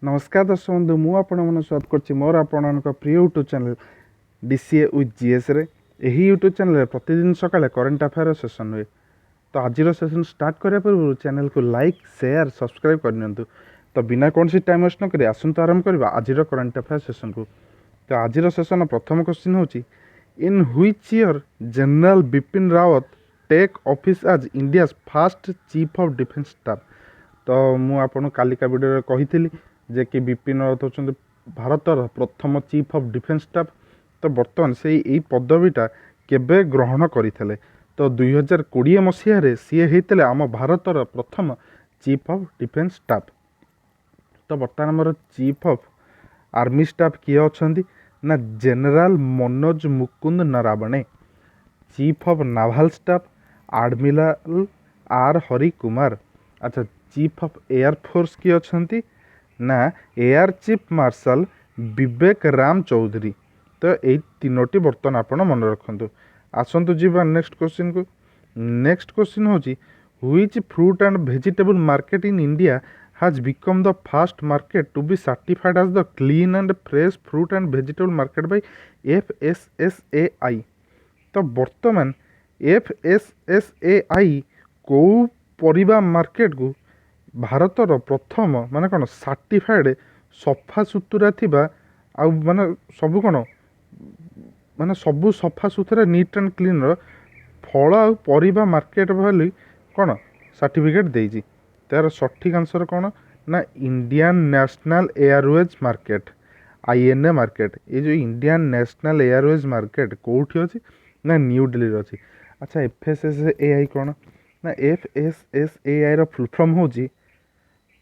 नमस्कार दर्शक बंधु मु आपण मन स्वागत करछि मोर आपण प्रिय YouTube channel DCA with GS रे एही यूट्यूब चैनल प्रतिदिन सकाळे करंट अफेयर सेशन हुए। तो आज सेशन स्टार्ट करिया पूर्व चैनल को लाइक शेयर सब्सक्राइब करनियंतु। तो बिना कौन सी टाइम वेस्ट न करी आसंतु आरंभ करबा आज करंट अफेयर सेशन को। तो आज सेशन प्रथम क्वेश्चन होछि in which year general Bipin Rawat take office as India first chief of defence staff. तो मु आपन कालिका वीडियो कही जे कि बिपिन रावत होचंद भारतर प्रथम चीफ ऑफ डिफेंस स्टाफ। तो बर्तमान से यही पदवीटा केबे ग्रहण करथिले तो 2020 मसीह सी होते आम भारतर प्रथम चीफ ऑफ डिफेंस स्टाफ। तो बर्तमान आमर चीफ ऑफ आर्मी स्टाफ किए अछंती ना general Manoj Mukund Naravane. Chief of naval staff admiral R Hari Kumar. अच्छा चीफ ऑफ एयर फोर्स किए अछंती ना air chief marshal Vivek Ram Chaudhari. तो यही तीनोटी बर्तमान आपण मन रखु। आसतु जीवा नेक्स्ट क्वेश्चन को। नेक्स्ट क्वेश्चन होची which fruit and vegetable market in India has become the first market to be certified as the clean and fresh fruit and vegetable market by FSSAI। तो बर्तमान FSSAI को परिबा market को भारतर प्रथम माने कौन certified सफा सुतुरा थिबा आ माने सब कौन माने सबू सफा सुतुरा नीट एंड क्लीन फल आ परिबा मार्केट भली कौन सर्टिफिकेट देइछि। तार सठिक आंसर कौन ना Indian national Airways market INA market. ये जो इंडियन नेशनल एयरवेज मार्केट कौटी अच्छी ना न्यू दिल्ली अच्छी। अच्छा FSSAI कौन ना FSSAI रो फुल फॉर्म होची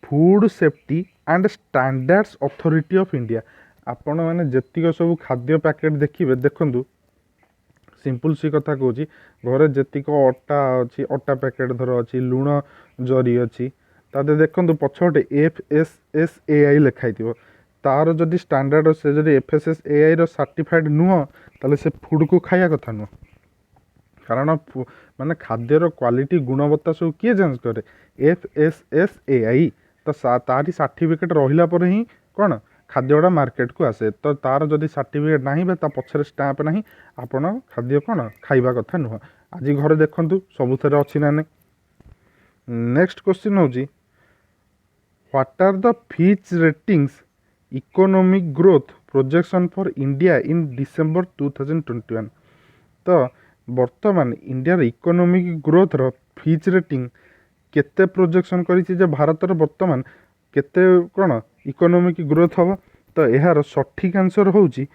food safety and standards authority of India. आपण मैंने जेतिक सब खाद्य पैकेट देखिए देखु सिंपल सी कथा कहूँ घरे जेतिक अटा अच्छी अटा पैकेट धर अच्छी लुण जरी अच्छी तादे देखु पछटे FSSAI लिखाई तार जदि स्टैंडर्ड से जदि FSSAI रो सर्टिफाइड नुह ताले से फूड को खाया कथा नुह। कारण माने खाद्यर क्वालिटी गुणवत्ता सब किए जांच करे FSSAI। तो तारी सर्टिफिकेट रहिला पर ही कौन खाद्यटा मार्केट को आसे। तो तार जदि सर्टिफिकेट नहीं बे पछरे स्टाम्प नहीं आपण खाद्य कौन खाइबा कथा नुह। आज घरे देखंतु सबुथरे अच्छी ना नहीं। नेक्स्ट क्वेश्चन होची what are the Fitch ratings economic growth projection for India in December 2021। तो बर्तमान इंडिया इकोनॉमिक ग्रोथ रो फिच रेटिंग केते प्रोजेक्शन करिछि जे भारतर बर्तमान केते कोन इकोनॉमिक ग्रोथ हबो। तो यार सठिक आंसर होची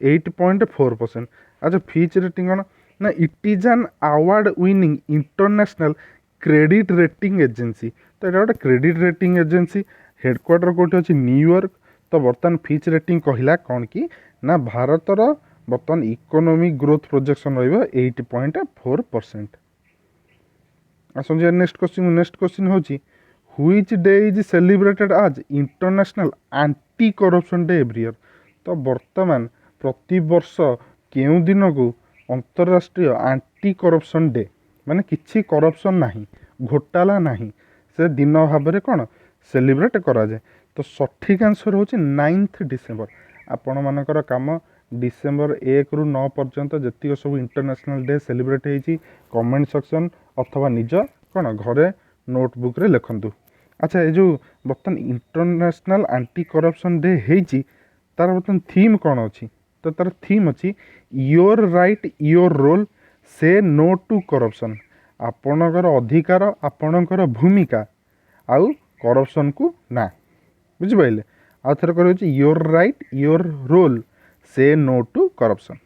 8.4%। अच्छा फिच रेटिंग कोन ना it is an award winning international credit rating agency. तो ये गोटे क्रेडिट रेटिंग एजेंसी हेडक्वार्टर कोठी अछि न्यूयॉर्क। तो बर्तमान फिच रेटिंग कहला कौन कि ना भारतर बर्तमान इकोनॉमिक ग्रोथ प्रोजेक्शन रहिबो 8.4%। आसंजे नेक्स्ट क्वेश्चन होची व्हिच डे इज सेलिब्रेटेड आज international anti corruption day every year. तो बर्तमान प्रति वर्ष केउ दिन को अंतरराष्ट्रीय एंटी करप्शन डे माने किछि करप्शन नहीं घोटाला नहीं से दिन भाव कौन सेलिब्रेट करा जाए। तो सठिक आंसर होची 9 डिसेम्बर। आपण मानकर काम डिसेम्बर 1 रु 9 पर्यंत जतिक सब इंटरनेशनल डे सेलिब्रेट होती कमेंट सेक्शन अथवा निज कौन घरे नोटबुक रे लिखंतु। अच्छा ये जो बर्तमान इंटरनेशनल एंटी करप्शन डे होती तार बर्तमान थीम कौन अच्छी। तो तार थीम अच्छी your right your role say no to corruption. आपणकर अधिकार आपणकर भूमिका आउ करप्शन को ना बुझिपारे। आउ थर कर your right your role say no to corruption.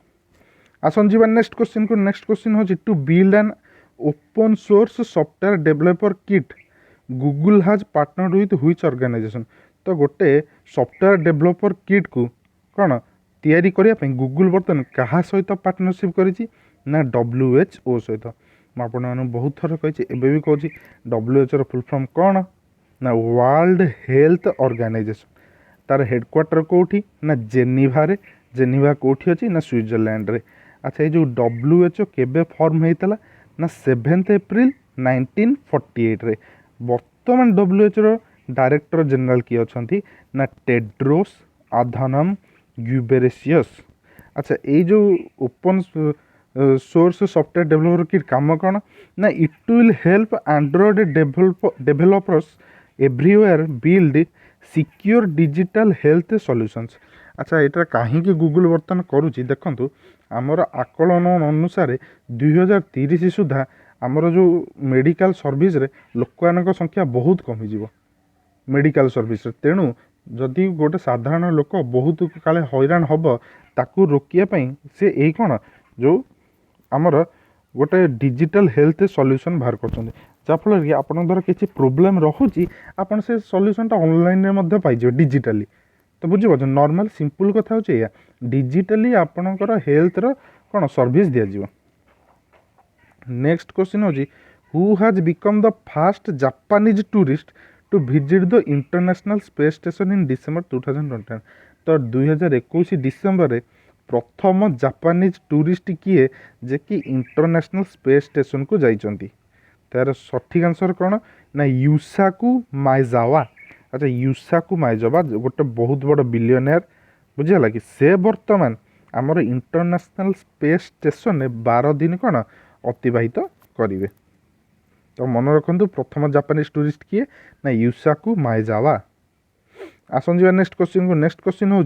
आसन जी नेक्स्ट क्वेश्चन को। नेक्स्ट क्वेश्चन होची to build an open source software developer kit Google has partner with which organization. तो गोटे सॉफ्टवेयर डेवलपर किट को कौन तैयारी करने गूगल बर्तमान क्या सहित पार्टनरशिप करिछि ना WHO सहित। मुझे बहुत थर कही एवं भी कहूँ WHO फुल फॉर्म कौन ना वर्ल्ड हेल्थ ऑर्गेनाइजेशन। तार हेडक्वार्टर कौटी ना जेनेवा कौटी अच्छी ना स्विट्जरलैंड रे। अच्छा ये जो WHO केबे फॉर्म होता ना 7 एप्रिल 1948 रे। बर्तमान WHO डायरेक्टर जनरल किए अच्छा ना टेड्रोस आधानम ग्यूबेरेसियस। अच्छा ये जो ओपन सोर्स सॉफ्टवेयर डेवलपर की काम कौन ना it will help Android developers everywhere build secure digital health solutions. अच्छा यहाँ कहीं गूगल बर्तमान करुच्ची देखु आमर आकलन अनुसार 2030 सुधा आमर जो मेडिकल सर्विस रे लोक संख्या बहुत कमिज मेडिकल सर्विस तेणु जदि गोटे साधारण लोक बहुत काले हैरान हम ताकू रोकिया से यही कौन जो आमर गोटे डिजिटल हेल्थ सॉल्यूशन बाहर करफल कि आपन द्वारा किसी प्रोब्लेम रोचे आपन से सॉल्यूशनटा ऑनलाइन पाइजे डिजिटली। तो बुझीपार नॉर्मल सिंपल कथा हो डिजिटली आपणकर हेल्थ रो कौन सर्विस दिज्व। नेक्स्ट क्वेश्चन हो who has become the fast Japanese tourist to visit the international space station in December 2021। तो 2021 डिसेम्बर रे प्रथम जापानीज टूरिस्ट किए जे कि इंटरनेशनल स्पेस स्टेशन को जाइछंती। तार सठिक आंसर कौन ना यूसाकु माइजावा। अच्छा यूसाकु माइजावा गोटे बहुत बड़ बिलियनियर बुझीगला कि से बर्तमान आमर इंटरनेशनल स्पेस स्टेशन में 12 दिन कौन अतिबाहित करेंगे। तो मन रखु प्रथम जापानीज टूरिस्ट किए ना यूसाकु माइजावा। आसन जा नेक्स्ट क्वेश्चन को। नेक्स्ट क्वेश्चन हूँ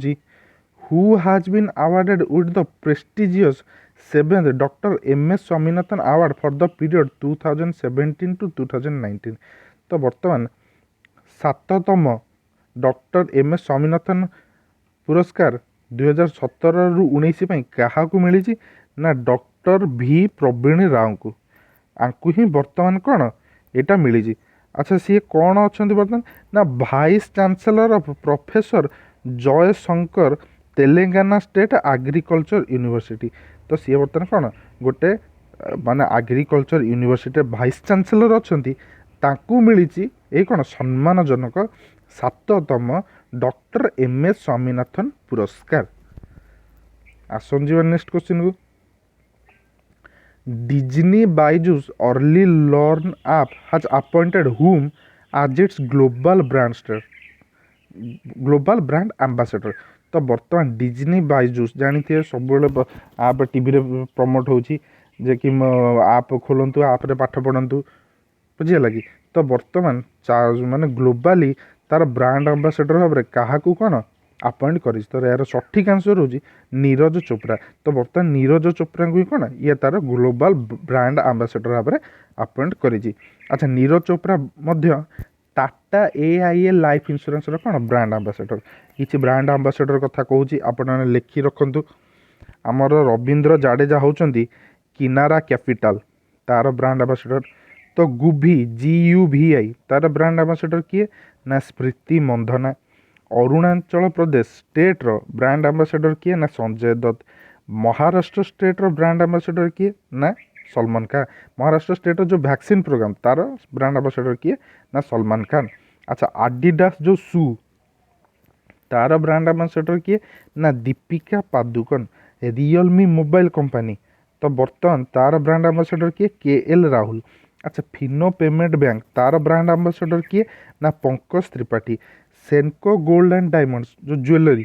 who has been awarded with the prestigious 7th doctor M S. Swaminathan award for the period 2017 to 2019। तो बर्तमान 7तम डॉक्टर एम.एस. स्वामीनाथन पुरस्कार 2017 रु 19 क्या मिली ना डॉक्टर भी प्रवीण राव को आंकु ही बर्तमान कौन यहाँ मिली। अच्छा सी कौन अच्छा बर्तमान ना vice chancellor of professor Jaishankar Telangana state agriculture university. तो सी बर्तमान कौन गोटे माने एग्रीकल्चर यूनिवर्सिटी भाइस चांसलर अच्छा मिली ये कौन सम्मानजनक 7तम डॉक्टर एम.एस. स्वामीनाथन पुरस्कार। आसन जी नेक्स्ट क्वेश्चन को। Disney Byju's early learn app has appointed whom as its global brand ambassador. तो बर्तमान डिज्नी बाइजूस जानी थे सब आप टीवी रे प्रमोट होची जे कि आप खोलंतु आप रे पाठ पढ़ंतु बुझीगला कि। तो बर्तमान माने ग्लोबाली तार ब्रांड एम्बेसडर भाव में क्या कौन अपॉइंट कर। तो यार सठिक आंसर हो नीरज चोपड़ा। तो बर्तमान नीरज चोपड़ा को कौन ये तार ग्लोबल ब्रांड एम्बेसडर भाव में अपॉइंट करी। अच्छा नीरज चोपड़ा मध्य टाटा AIA लाइफ इंश्योरेंस कौन ब्रांड एम्बेसडर। किसी ब्रांड एम्बेसडर कथा कहूँ आपण लिखि रखु। आमर रवींद्र जाडेजा होचंदी किनारा कैपिटल तार ब्रांड एम्बेसडर। तो गुभी GUVI तार ब्रांड एम्बेसडर किए ना स्मृति मंधना। अरुणाचल प्रदेश स्टेट रो ब्रांड एम्बेसडर किए ना संजय दत्त। महाराष्ट्र स्टेट रो ब्रांड एम्बेसडर किए ना सलमान खान। महाराष्ट्र स्टेट जो वैक्सीन प्रोग्राम तार ब्रांड एम्बेसडर किए ना सलमान खान। अच्छा आडिडास जो शू तार ब्रांड एम्बेसडर किए ना Deepika Padukone. Realme mobile company तो बर्तमान तार ब्रांड एम्बेसडर किए KL राहुल। अच्छा फिनो पेमेंट बैंक तार ब्रांड एम्बेसडर किए ना Pankaj Tripathi. सेनको gold and diamonds जो ज्वेलरी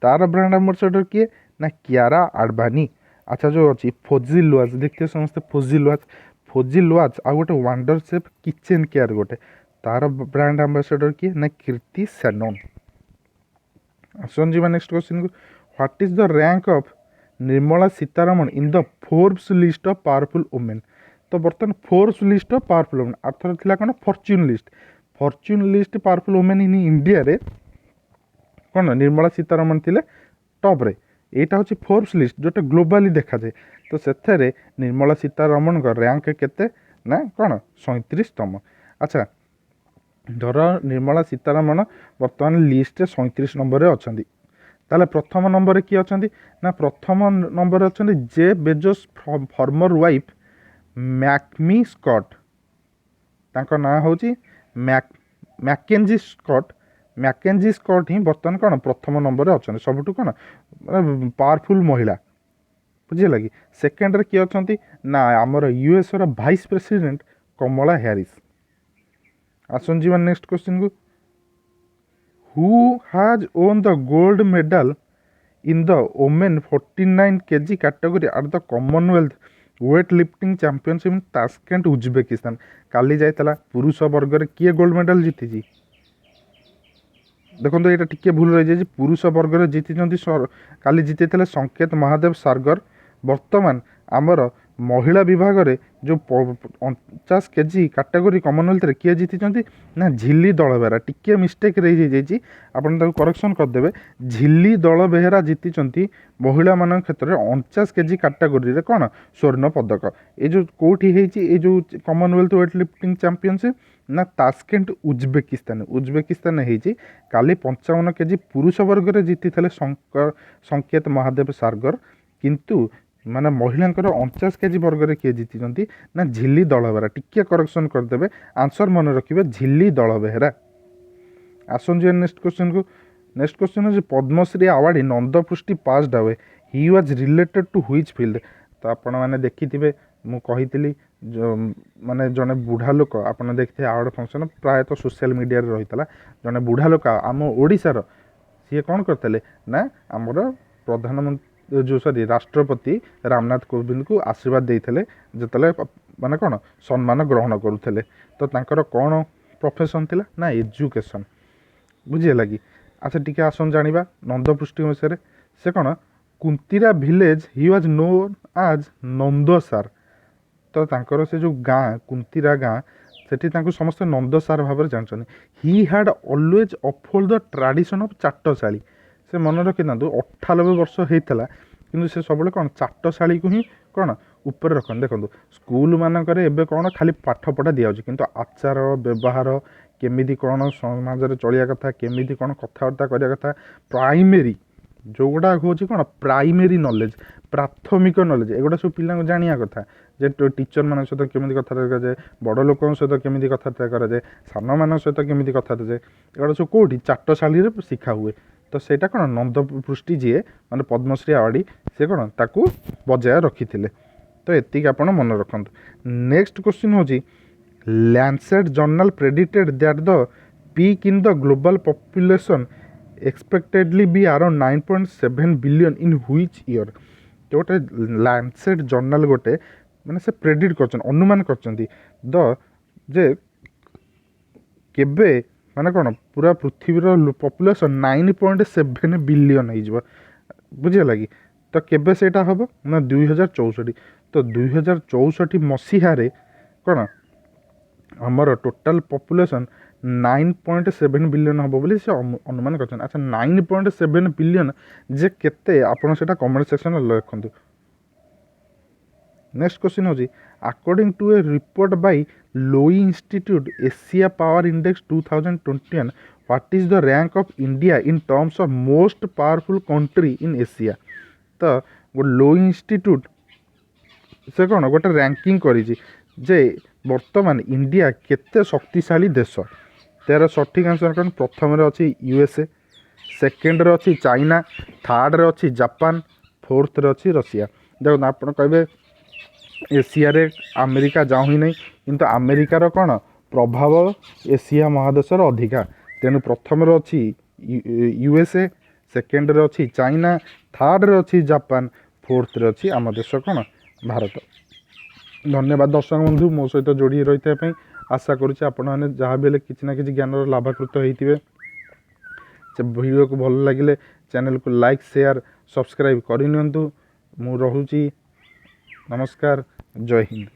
तार ब्रांड एम्बेसडर किए ना कियारा आडवाणी। अच्छा जो अच्छी फजिल वाच देखते समस्ते फजिल वाच आ गोटे वंडर सेफ किचेन केयर गोटे तार ब्रांड एम्बेसडर किए ना कीर्ति सेनन। आसन जी नेक्स्ट क्वेश्चन को। What is the rank of Nirmala Sitharaman in the Forbes list of powerful women. तो बर्तमान Forbes list of powerful women अर्थर थिला कौन Fortune list powerful women in India रे कौन निर्मला सीतारमण थिले टॉप रे। एटा होची फोर्ब्स लिस्ट जोटा ग्लोबली देखा जाए। तो सेथरे निर्मला सीतारमण का रैंक केते ना कौन 37तम। अच्छा धर निर्मला सीतारमण बर्तमान लिस्ट 37 नंबर रे अछंती ताले प्रथम नंबर रे किए अछंती ना प्रथम नंबर रे अछंती जे बेजोस फॉर्मर वाइफ मैकमी स्कॉट। तांको ना होची मैकेंजी स्कॉट ही बर्तमान कौन प्रथम नंबर रे अछंती सबुठु कौन पावरफुल महिला बुझीगला कि। सेकेंड रे किए अछंती ना आमर US vice president Kamala Harris. आसन जी नेक्स्ट क्वेश्चन को। Who has won the gold medal in the women 49 kg category at the Commonwealth weightlifting championship in Tashkent Uzbekistan. काली जाइतला पुरुष वर्ग रे किए गोल्ड मेडल जीति देखो ये टिके भूल रही जाए पुरुष वर्ग में जीति काली जीति संकेत महादेव सागर। वर्तमान आमर महिला विभाग रे जो 50 kg कैटेगरी कॉमनवेल्थ रे किए जीति ना झिल्ली दल बेहरा टिके मिस्टेक रही जाइए आपन करेक्शन करदे। झिल्ली दल बेहरा जीति महिला मान क्षेत्र में 49 kg कैटेगरी रे कौन स्वर्ण पदक ये जो कौटी ये जो कॉमनवेल्थ वेट लिफ्टिंग चैंपियनशिप ना तास्केंट उज्बेकिस्तान होती काली 55 kg पुरुष वर्ग में जीति संकेत महादेव सागर किंतु माने महिला 49 kg वर्ग में किए जीति ना झिल्ली दल बेहरा टिके करेक्शन करदे आंसर मन रखिए झिल्ली दल बेहरा। आसन जी नेक्स्ट क्वेश्चन को। नेक्स्ट क्वेश्चन है Padmashri award नंदपृष्टि passed away he was related to which field. तो आपण मैंने देखी मु कही माने जने बुढ़ा लोक आपने देखते अवार्ड फंक्शन प्राय तो सोशल मीडिया रे रही जने बुढ़ा लोक आम ओडिशार सी कौन करते ना आमर प्रधानमंत्री जो सॉरी राष्ट्रपति रामनाथ कोविंद को आशीर्वाद देते जिते माने कौन सम्मान ग्रहण करुले। तो तांकर कौन प्रोफेशन थिला ना एजुकेशन बुझीगला कि। अच्छा टिके आसन जानिबा नंदपृष्टि विषय से कौन कुंतीरा village he was known as नंदसार। तो तांकर से जो गाँ कुंतीरा गाँ सेठी तांको समस्त नंदसार भाव में जानते। He had always upheld the tradition of chatshali. से मन रखी था 98 वर्ष होता कि से सब कौन चाटशाली को ही कौन ऊपर रखते। देखो स्कूल मानक कौन खाली पाठ पढ़ा दि जाऊँगी किंतु आचार व्यवहार केमिति कौन समाज में चलिया कथा केमिति कौन कथबार्ता करिया कथा प्राइमेरी जो गुड़ा हूँ कौन प्राइमेरी नॉलेज प्राथमिक नॉलेज एगुड़ा सब पिला जानिया कथा जे टीचर मान सहित केमी कथबार्ता कराए बड़ लोक सहित केमी कथबार्ता कराए सान मान सहित केमी कथबार्ता जाए एगुड़ा सब कौटी चाटशाली शिखा हुए। तो सेटा कौन नंदपृष्टि जी माने पद्मश्री अवार्डी से कौन ताकू बजाय रखी थे। तो एतिक आपण मन रखत। नेक्स्ट क्वेश्चन हूँ Lancet journal predicted that the peak in the global population expectedly be around 9.7 billion in which year. तो गोटे लैंसेट जर्नल गोटे माने से प्रेडिक्ट कर अनुमान कर द जे केबे माने कौन पूरा पृथ्वीर पॉपुलेशन 9.7 बिलियन हो बुझीगला कि। तो केबे सेटा हम ना 2064। तो 2064 मसीह कौन आमर टोटाल पॉपुलेशन 9.7 बिलियन हम बोली से अनुमान कर। अच्छा 9.7 बिलियन जे केते आपण सेटा कमेंट सेक्शन में लिखु। नेक्स्ट क्वेश्चन होजी according to a report by Lowy Institute Asia Power Index 2021 what is the rank of India in terms of most powerful country in Asia. तो गो लोई इंस्टीट्यूट से कौन गोटे रैंकिंग करी जे वर्तमान इंडिया केते शक्तिशाली देश। तार सठिक आंसर कौन प्रथम अच्छी यूएसए सेकेंड रे अच्छी चाइना थर्ड रे अच्छी जापान फोर्थ रे अच्छी रशिया। देखो आप कहे एशिया रे अमेरिका जाऊँ ही नहीं किंतु अमेरिकार कौन प्रभाव एशिया महादेशर अधिका तेणु प्रथम रे अच्छी यूएसए सेकेंड रे अच्छी चाइना थर्ड रे अच्छी जापान फोर्थ रे अच्छी आम देश कौन भारत। धन्यवाद दर्शक बंधु मो सहित जोड़ी रही आशा करुच्चे आपण मैंने जहाँ भी किसी ना कि ज्ञान लाभाकृत होते। वीडियो को भल लगे चैनल को लाइक शेयर सब्सक्राइब करनी। मु रहुची नमस्कार जय हिंद।